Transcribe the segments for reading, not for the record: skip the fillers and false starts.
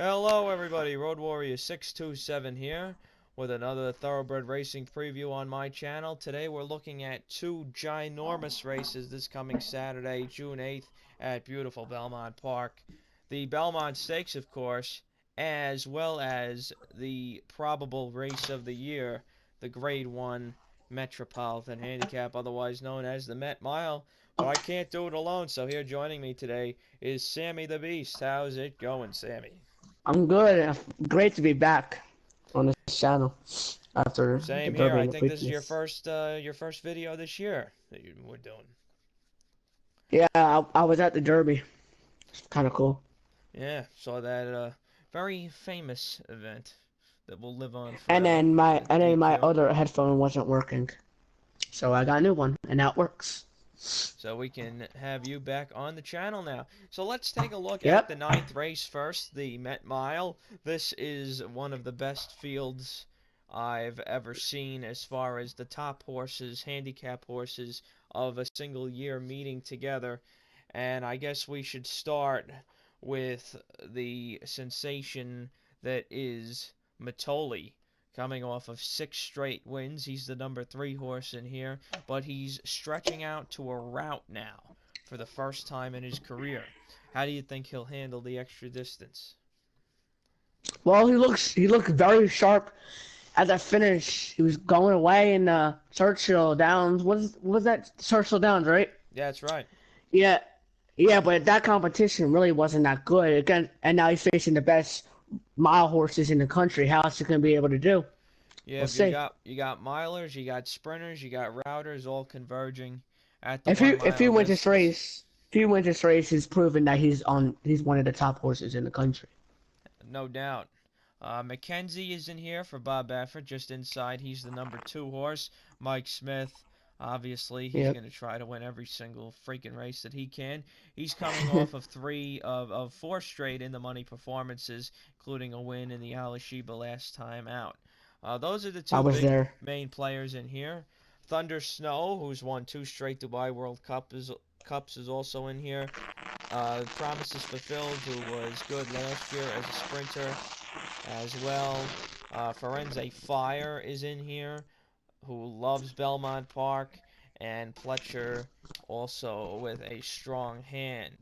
Hello everybody, Road Warrior 627 here with another Thoroughbred racing preview on my channel. Today we're looking at two ginormous races this coming Saturday, June 8th at beautiful Belmont Park. The Belmont Stakes, of course, as well as the probable race of the year, the Grade I Metropolitan Handicap, otherwise known as the Met Mile. But I can't do it alone, so here joining me today is Sammy the Beast. How's it going, Sammy? I'm good. Great to be back on this channel after the Same here. Derby I and the think this is previous. your first video this year that you were doing. Yeah, I was at the Derby. Kind of cool. Yeah, saw that very famous event that will live on And forever then my at the and then my DQ. other headphone wasn't working, so I got a new one, and now it works. So we can have you back on the channel now. So let's take a look at the Yep. ninth race first, the Met Mile. This is one of the best fields I've ever seen as far as the top horses, handicap horses of a single year meeting together. And I guess we should start with the sensation that is Matoli, coming off of 6 straight wins. He's the number 3 horse in here, but he's stretching out to a route now for the first time in his career. How do you think he'll handle the extra distance? Well, he looked very sharp at the finish. He was going away in Churchill Downs. Was that Churchill Downs, right? Yeah, that's right. Yeah, yeah, but that competition really wasn't that good. Again, and now he's facing the best mile horses in the country. How else he gonna be able to do? Yeah, We'll but you see. got you got milers, you got sprinters, you got routers all converging at the If he one if he mile wins this distance. race, if he wins this race, he's proven that he's one of the top horses in the country. No doubt. Mackenzie is in here for Bob Baffert, just inside. He's the number 2 horse. Mike Smith, obviously, he's Yep. going to try to win every single freaking race that he can. He's coming off of 4 straight in the money performances, including a win in the Alashiba last time out. Those are the I two was big there. main players in here. Thunder Snow, who's won 2 straight Dubai World Cups, is also in here. Promises Fulfilled, who was good last year as a sprinter as well. Forense Fire is in here, who loves Belmont Park, and Pletcher also with a strong hand.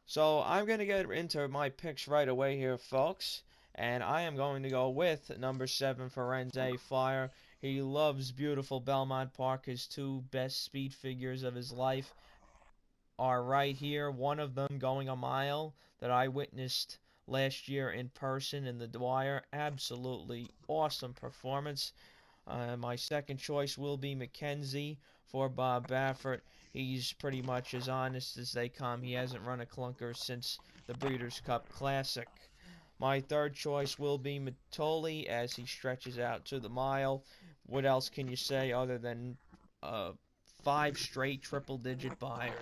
So I'm going to get into my picks right away here, folks. And I am going to go with number 7, Forense Fire. He loves beautiful Belmont Park. His 2 best speed figures of his life are right here. One of them going a mile that I witnessed last year in person in the Dwyer. Absolutely awesome performance. My second choice will be Mackenzie for Bob Baffert. He's pretty much as honest as they come. He hasn't run a clunker since the Breeders' Cup Classic. My third choice will be Matoli as he stretches out to the mile. What else can you say other than 5 straight triple-digit buyers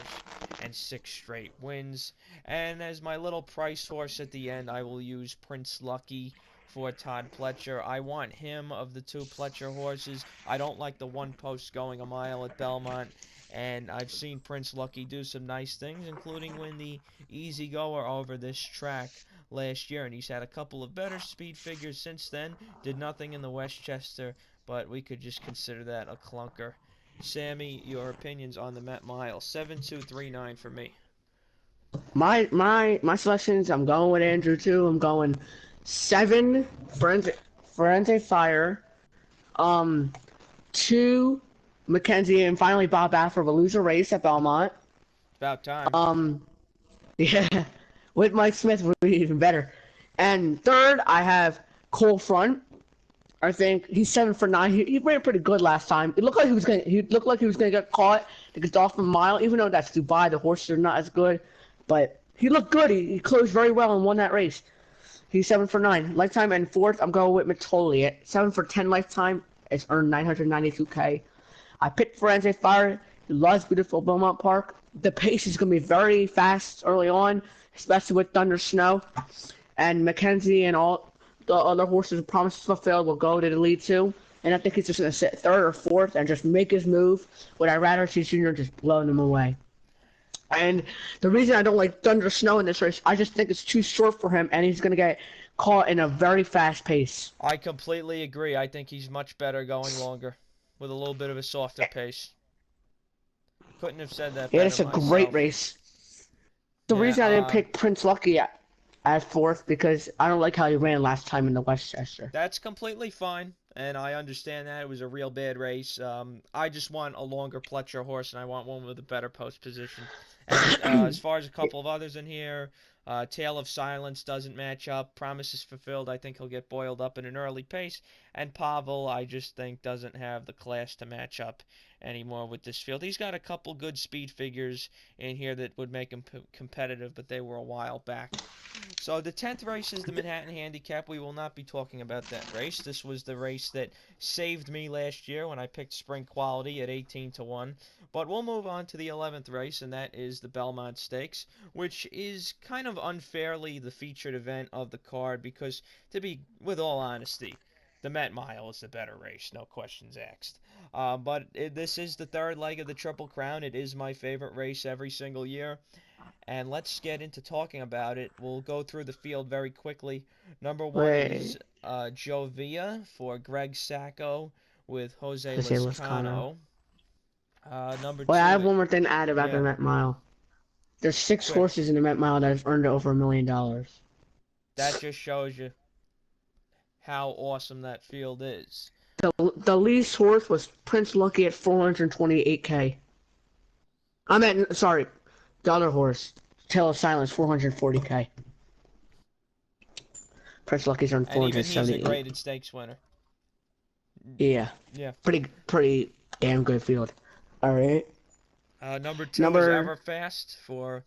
and 6 straight wins? And as my little price horse at the end, I will use Prince Lucky for Todd Pletcher. I want him of the 2 Pletcher horses. I don't like the one post going a mile at Belmont, and I've seen Prince Lucky do some nice things, including win the Easy Goer over this track last year, and he's had a couple of better speed figures since then. Did nothing in the Westchester, but we could just consider that a clunker. Sammy, your opinions on the Met Mile? 7239 for me. My selections. I'm going with Andrew too. I'm going 7 Forensic Fire. Um, 2 Mackenzie, and finally Bob Baffert will lose a race at Belmont. It's about time. Um, yeah, with Mike Smith would be even better. And third, I have Cole Front. I think he's 7 for 9. He ran pretty good last time. It looked like he was gonna get caught to get off a mile, even though that's Dubai. The horses are not as good, but he looked good. He closed very well and won that race. He's 7 for 9 lifetime. And fourth, I'm going with Matoli at 7 for 10 lifetime. It's earned 992K. I picked Forensic Fire. He loves beautiful Beaumont Park. The pace is going to be very fast early on, especially with Thunder Snow. And Mackenzie and all the other horses promises fulfilled will go to the lead too. And I think he's just going to sit third or fourth and just make his move. Would I rather see Junior just blowing him away? And the reason I don't like Thunder Snow in this race, I just think it's too short for him, and he's gonna get caught in a very fast pace. I completely agree. I think he's much better going longer with a little bit of a softer pace. Couldn't have said that Yeah, better it's a great myself. race. The Yeah, reason I didn't pick Prince Lucky at fourth because I don't like how he ran last time in the Westchester. that's completely fine, and I understand that. It was a real bad race. I just want a longer Pletcher horse, and I want one with a better post position. And as far as a couple of others in here, Tale of Silence doesn't match up. Promises Fulfilled, I think he'll get boiled up in an early pace. And Pavel, I just think, doesn't have the class to match up anymore with this field. He's got a couple good speed figures in here that would make him competitive, but they were a while back. So the 10th race is the Manhattan Handicap. We will not be talking about that race. This was the race that saved me last year when I picked Spring Quality at 18-1. But we'll move on to the 11th race, and that is the Belmont Stakes, which is kind of unfairly the featured event of the card because, to be with all honesty, the Met Mile is the better race, no questions asked. This is the third leg of the Triple Crown. It is my favorite race every single year. And let's get into talking about it. We'll go through the field very quickly. Number one is Jovia for Greg Sacco with Jose Lezcano. Number Well, I have two, one more thing to add about the yeah, Met Mile. There's 6 quick. horses in the Met Mile that have earned over $1 million. That just shows you how awesome that field is. The least horse was Prince Lucky at 428K. Sorry, the other horse, Tale of Silence, 440K. Prince Lucky's earned And even he's a 478. graded stakes winner. Yeah, Yeah. pretty damn good field. All right. Number two is Everfast for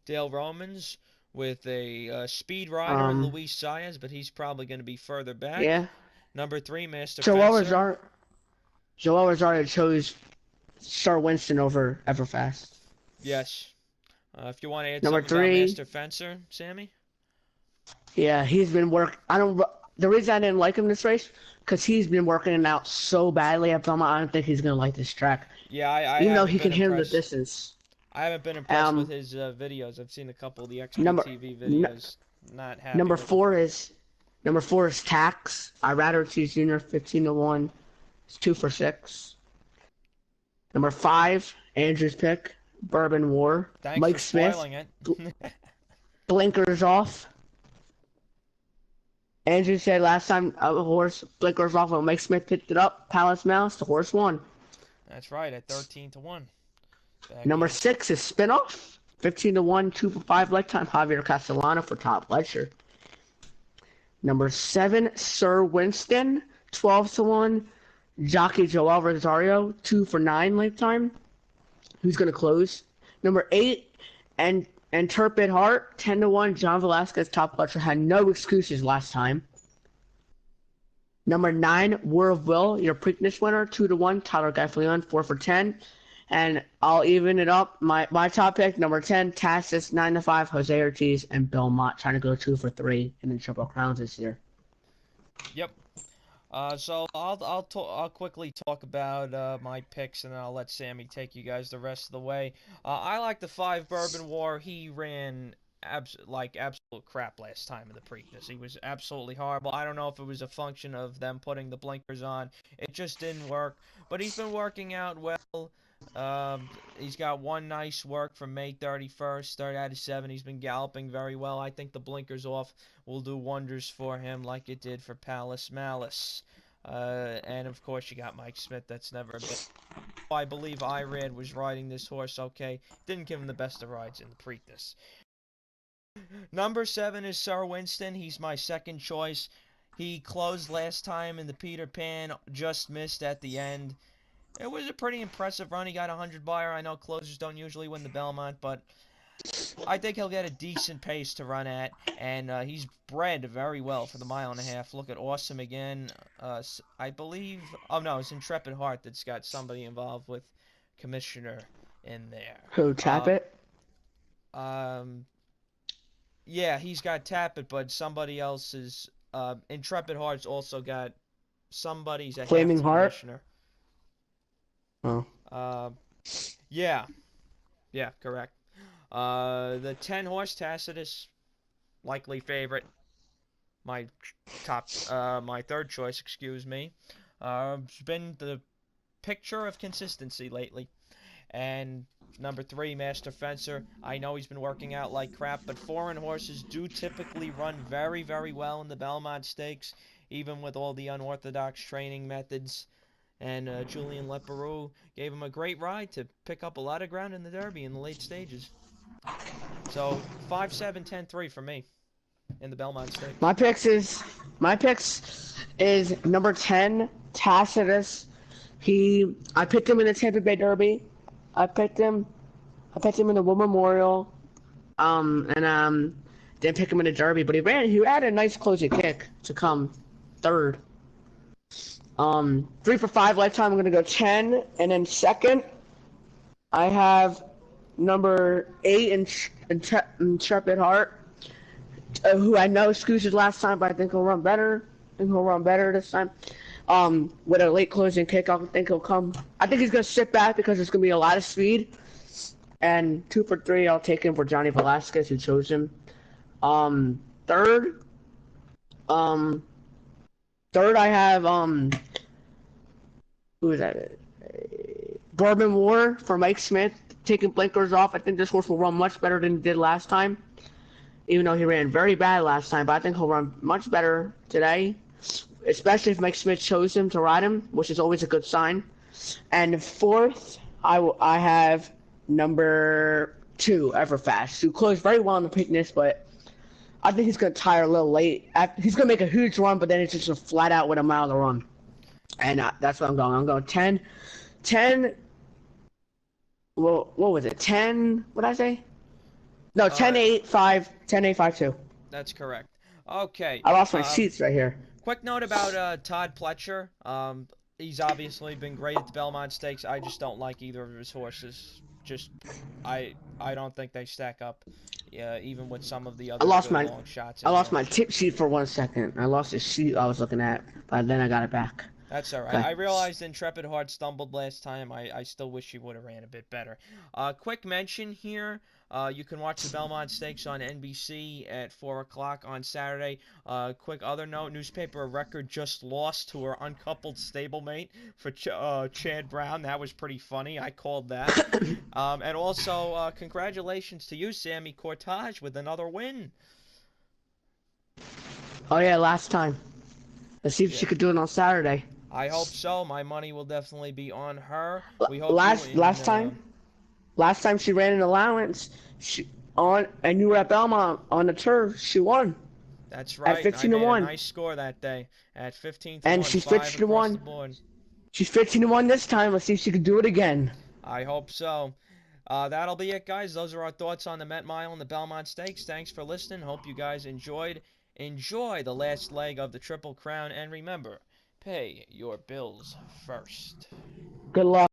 Dale Romans with a speed rider, Luis Saez, but he's probably going to be further back. Yeah. Number three, Master Joel Fencer. Rosario chose Star Winston over Everfast. Yes. If you want to add Number something about 3. Master Fencer, Sammy? Yeah, he's been the reason I didn't like him this race, because he's been working it out so badly at Belmont, I don't think he's going to like this track. Yeah, Even though he can handle the distance. I haven't been impressed with his videos. I've seen a couple of the XPTV videos. Not happy Number with 4 is Tax. I'd rather choose Junior 15-1. It's 2 for 6. Number 5, Andrew's pick, Bourbon War. Thanks Mike for Smith, spoiling it. blinkers off. Andrew said last time a horse blinkers off when Mike Smith picked it up, Palace Mouse, the horse won. That's right, at 13-1. Number 6 is Spinoff. 15-1, 2 for 5 lifetime. Javier Castellano for Top Ledger. Number 7, Sir Winston. 12-1. Jockey Joel Rosario. 2 for 9 lifetime. Who's going to close? Number 8, and Turpid Heart. 10-1. John Velasquez. Top Ledger had no excuses last time. Number 9, War of Will. Your Preakness winner. 2-1. Tyler Gaffleon. 4 for 10. And I'll even it up. My top pick, number 10, Tassis, 9-5, Jose Ortiz, and Bill Mott trying to go 2 for 3 in the Triple Crowns this year. Yep. So I'll quickly talk about my picks, and then I'll let Sammy take you guys the rest of the way. I like the 5 Bourbon War. He ran absolute crap last time in the Preakness. He was absolutely horrible. I don't know if it was a function of them putting the blinkers on. It just didn't work. But he's been working out well. He's got one nice work from May 31st, 3rd out of 7. He's been galloping very well. I think the blinkers off will do wonders for him like it did for Palace Malice. And of course you got Mike Smith. That's never been. I believe Irad was riding this horse okay. Didn't give him the best of rides in the Preakness. Number 7 is Sir Winston. He's my second choice. He closed last time in the Peter Pan, just missed at the end. It was a pretty impressive run. He got 100 buyer. I know closers don't usually win the Belmont, but I think he'll get a decent pace to run at, and he's bred very well for the 1.5 miles. Look at Awesome again. I believe, oh no, it's Intrepid Heart that's got somebody involved with Commissioner in there. Who, Tappet? Yeah, he's got Tappet, but somebody else is, Intrepid Heart's also got somebody's a Flaming Heart? Commissioner. Oh. Yeah. Yeah, correct. The 10 horse Tacitus, likely favorite. My my third choice, excuse me. It's been the picture of consistency lately. And number 3, Master Fencer. I know he's been working out like crap, but foreign horses do typically run very, very well in the Belmont Stakes, even with all the unorthodox training methods. And Julian Leperoux gave him a great ride to pick up a lot of ground in the Derby in the late stages. So 5-7-10-3 for me in the Belmont Stakes. My picks is number 10, Tacitus. I picked him in the Tampa Bay Derby. I picked him in the War Memorial. Didn't pick him in the Derby, but he had a nice closing kick to come third. 3 for 5 lifetime. I'm gonna go 10, and then second, I have number 8 Intrepid Heart, who I know scooched last time, but I think he'll run better. I think he'll run better this time. With a late closing kick, I think he'll come. I think he's gonna sit back because there's gonna be a lot of speed. And 2 for 3, I'll take him for Johnny Velasquez, who chose him. Third, I have who is that? Bourbon War for Mike Smith, taking blinkers off. I think this horse will run much better than he did last time, even though he ran very bad last time. But I think he'll run much better today, especially if Mike Smith chose him to ride him, which is always a good sign. And fourth, I have number 2, Everfast, who closed very well in the Preakness, but I think he's going to tire a little late. He's going to make a huge run, but then it's just a flat out with a mile to run. And that's what I'm going. I'm going 10. Well, what was it? 10, what did I say? No, 10-8, 5, 10-8, 5-2. That's correct. Okay. I lost my seats right here. Quick note about Todd Pletcher. He's obviously been great at the Belmont Stakes. I just don't like either of his horses. I don't think they stack up. Yeah, even with some of the other long shots. I lost my tip sheet for 1 second. I lost the sheet I was looking at, but then I got it back. That's all right. Okay. I realized Intrepid Heart stumbled last time. I still wish he would have ran a bit better. Quick mention here. You can watch the Belmont Stakes on NBC at 4 o'clock on Saturday. Quick other note, Newspaper of Record just lost to her uncoupled stablemate for Chad Brown. That was pretty funny. I called that. And also, congratulations to you, Sammy Cortage, with another win. Oh, yeah, last time. Let's see if she could do it on Saturday. I hope so. My money will definitely be on her. We hope last time she ran an allowance, and you were at Belmont on the turf, she won. That's right. At 15-1. Nice score that day at 15-1. And she's 15-1. She's 15-1 this time. Let's see if she can do it again. I hope so. That'll be it, guys. Those are our thoughts on the Met Mile and the Belmont Stakes. Thanks for listening. Hope you guys enjoyed. Enjoy the last leg of the Triple Crown, and remember, pay your bills first. Good luck.